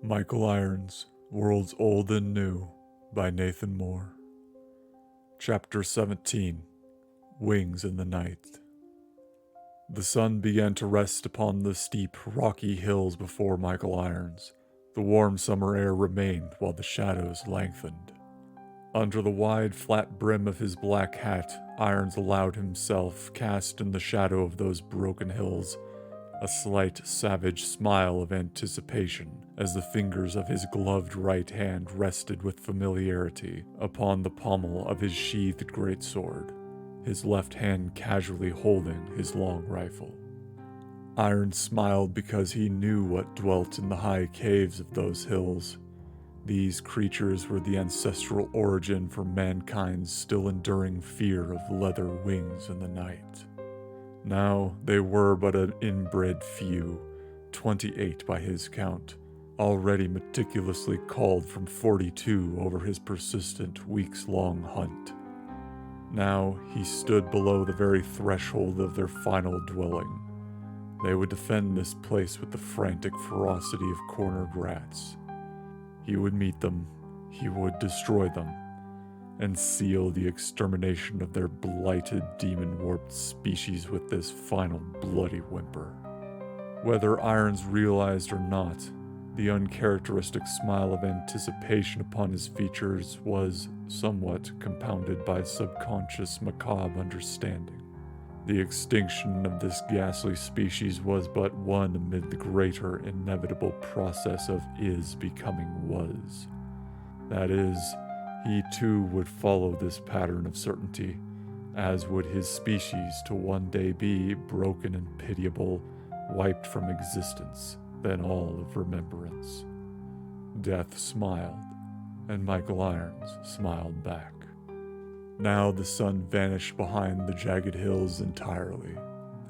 Michael Irons, Worlds Old and New, by Nathan Moore. Chapter 17, Wings in the Night. The sun began to rest upon the steep, rocky hills before Michael Irons. The warm summer air remained while the shadows lengthened. Under the wide, flat brim of his black hat, Irons allowed himself cast in the shadow of those broken hills, a slight, savage smile of anticipation as the fingers of his gloved right hand rested with familiarity upon the pommel of his sheathed greatsword, his left hand casually holding his long rifle. Irons smiled because he knew what dwelt in the high caves of those hills. These creatures were the ancestral origin for mankind's still enduring fear of leather wings in the night. Now they were but an inbred few, 28 by his count, already meticulously culled from 42 over his persistent weeks-long hunt. Now he stood below the very threshold of their final dwelling. They would defend this place with the frantic ferocity of cornered rats. He would meet them, he would destroy them, and seal the extermination of their blighted, demon-warped species with this final bloody whimper. Whether Irons realized or not, the uncharacteristic smile of anticipation upon his features was somewhat compounded by subconscious macabre understanding. The extinction of this ghastly species was but one amid the greater inevitable process of is becoming was. That is, he too would follow this pattern of certainty, as would his species to one day be broken and pitiable, wiped from existence, then all of remembrance. Death smiled, and Michael Irons smiled back. Now the sun vanished behind the jagged hills entirely,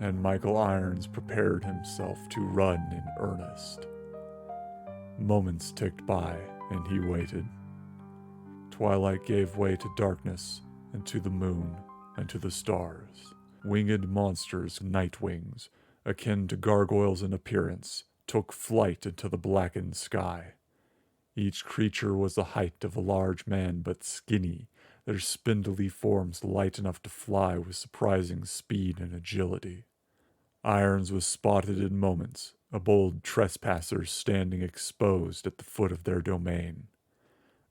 and Michael Irons prepared himself to run in earnest. Moments ticked by, and he waited. Twilight gave way to darkness, and to the moon, and to the stars. Winged monsters, night wings, akin to gargoyles in appearance, took flight into the blackened sky. Each creature was the height of a large man, but skinny, their spindly forms light enough to fly with surprising speed and agility. Irons was spotted in moments, a bold trespasser standing exposed at the foot of their domain.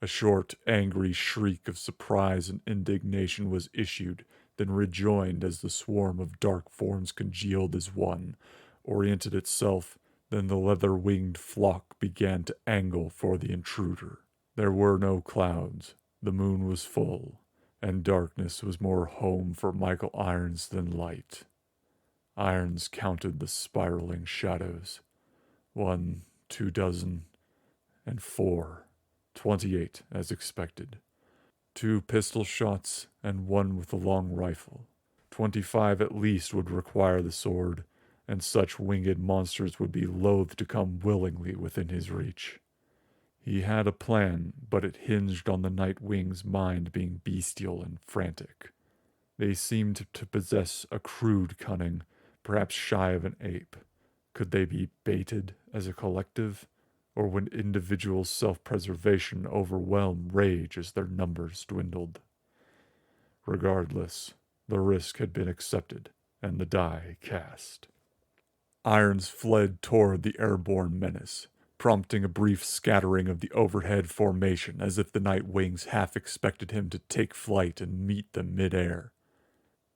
A short, angry shriek of surprise and indignation was issued, then rejoined as the swarm of dark forms congealed as one, oriented itself, then the leather-winged flock began to angle for the intruder. There were no clouds, the moon was full, and darkness was more home for Michael Irons than light. Irons counted the spiraling shadows. 1, 2 dozen, and 4. 28, as expected. 2 pistol shots, and 1 with a long rifle. 25 at least would require the sword, and such winged monsters would be loath to come willingly within his reach. He had a plan, but it hinged on the night wing's mind being bestial and frantic. They seemed to possess a crude cunning, perhaps shy of an ape. Could they be baited as a collective? Or would individual self-preservation overwhelm rage as their numbers dwindled? Regardless, the risk had been accepted, and the die cast. Irons fled toward the airborne menace, prompting a brief scattering of the overhead formation as if the night wings half expected him to take flight and meet them mid-air.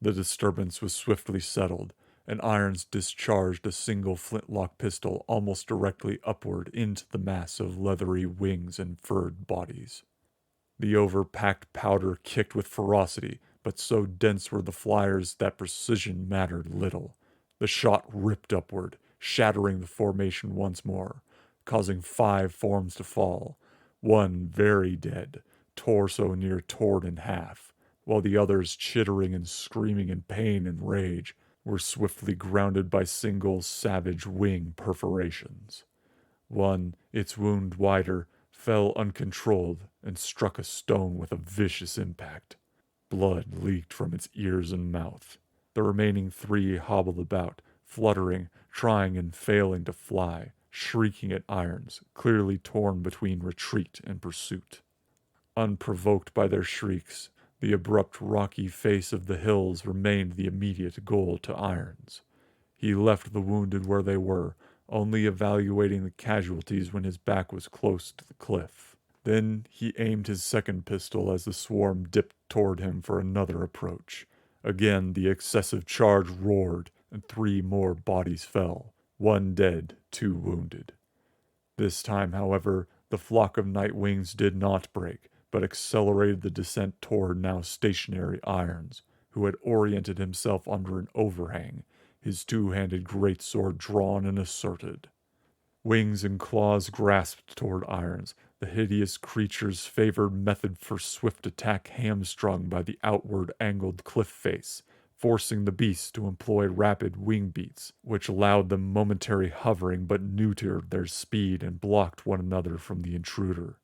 The disturbance was swiftly settled, and Irons discharged a single flintlock pistol almost directly upward into the mass of leathery wings and furred bodies. The overpacked powder kicked with ferocity, but so dense were the flyers that precision mattered little. The shot ripped upward, shattering the formation once more, causing 5 forms to fall, one very dead, torso near torn in half, while the others, chittering and screaming in pain and rage, were swiftly grounded by single savage wing perforations. One, its wound wider, fell uncontrolled and struck a stone with a vicious impact. Blood leaked from its ears and mouth. The remaining 3 hobbled about, fluttering, trying and failing to fly, shrieking at Irons, clearly torn between retreat and pursuit. Unprovoked by their shrieks, the abrupt rocky face of the hills remained the immediate goal to Irons. He left the wounded where they were, only evaluating the casualties when his back was close to the cliff. Then he aimed his second pistol as the swarm dipped toward him for another approach. Again, the excessive charge roared, and 3 more bodies fell, 1 dead, 2 wounded. This time, however, the flock of night wings did not break, but accelerated the descent toward now stationary Irons, who had oriented himself under an overhang, his 2-handed greatsword drawn and asserted. Wings and claws grasped toward Irons, the hideous creature's favored method for swift attack hamstrung by the outward angled cliff face, forcing the beasts to employ rapid wing beats, which allowed them momentary hovering but neutered their speed and blocked one another from the intruder.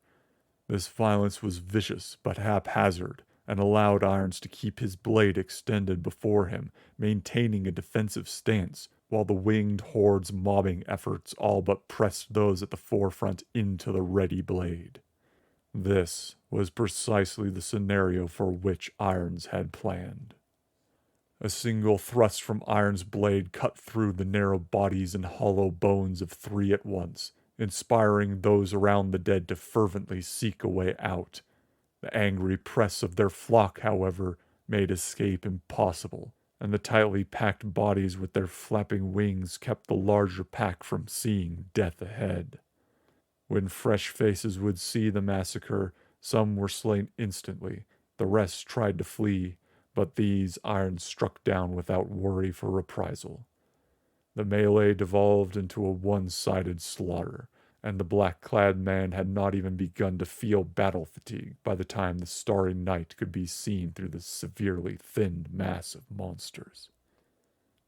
This violence was vicious but haphazard, and allowed Irons to keep his blade extended before him, maintaining a defensive stance, while the winged horde's mobbing efforts all but pressed those at the forefront into the ready blade. This was precisely the scenario for which Irons had planned. A single thrust from Irons' blade cut through the narrow bodies and hollow bones of 3 at once, inspiring those around the dead to fervently seek a way out. The angry press of their flock, however, made escape impossible, and the tightly packed bodies with their flapping wings kept the larger pack from seeing death ahead. When fresh faces would see the massacre, some were slain instantly, the rest tried to flee, but these Irons struck down without worry for reprisal. The melee devolved into a one-sided slaughter, and the black-clad man had not even begun to feel battle fatigue by the time the starry night could be seen through the severely thinned mass of monsters.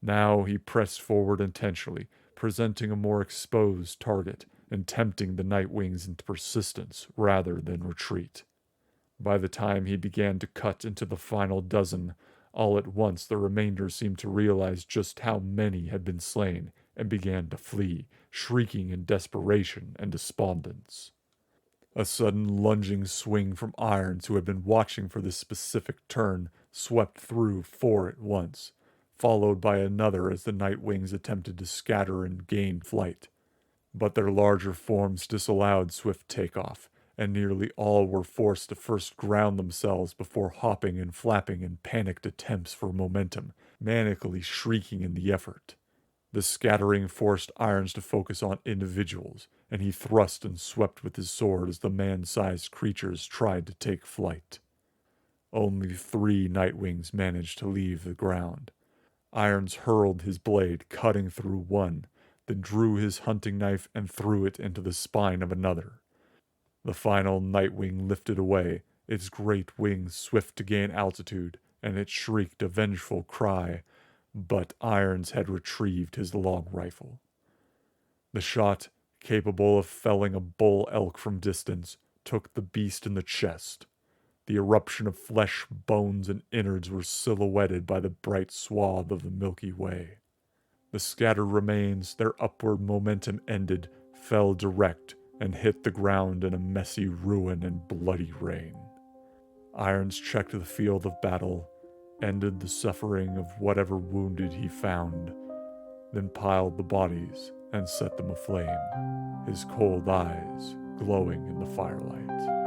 Now he pressed forward intentionally, presenting a more exposed target and tempting the night wings into persistence rather than retreat. By the time he began to cut into the final dozen, all at once the remainder seemed to realize just how many had been slain and began to flee, shrieking in desperation and despondence. A sudden lunging swing from Irons, who had been watching for this specific turn, swept through 4 at once, followed by another as the night wings attempted to scatter and gain flight. But their larger forms disallowed swift takeoff, and nearly all were forced to first ground themselves before hopping and flapping in panicked attempts for momentum, manically shrieking in the effort. The scattering forced Irons to focus on individuals, and he thrust and swept with his sword as the man-sized creatures tried to take flight. Only 3 nightwings managed to leave the ground. Irons hurled his blade, cutting through one, then drew his hunting knife and threw it into the spine of another. The final nightwing lifted away, its great wings swift to gain altitude, and it shrieked a vengeful cry, but Irons had retrieved his long rifle. The shot, capable of felling a bull elk from distance, took the beast in the chest. The eruption of flesh, bones, and innards were silhouetted by the bright swath of the Milky Way. The scattered remains, their upward momentum ended, fell direct, and hit the ground in a messy ruin and bloody rain. Irons checked the field of battle, ended the suffering of whatever wounded he found, then piled the bodies and set them aflame, his cold eyes glowing in the firelight.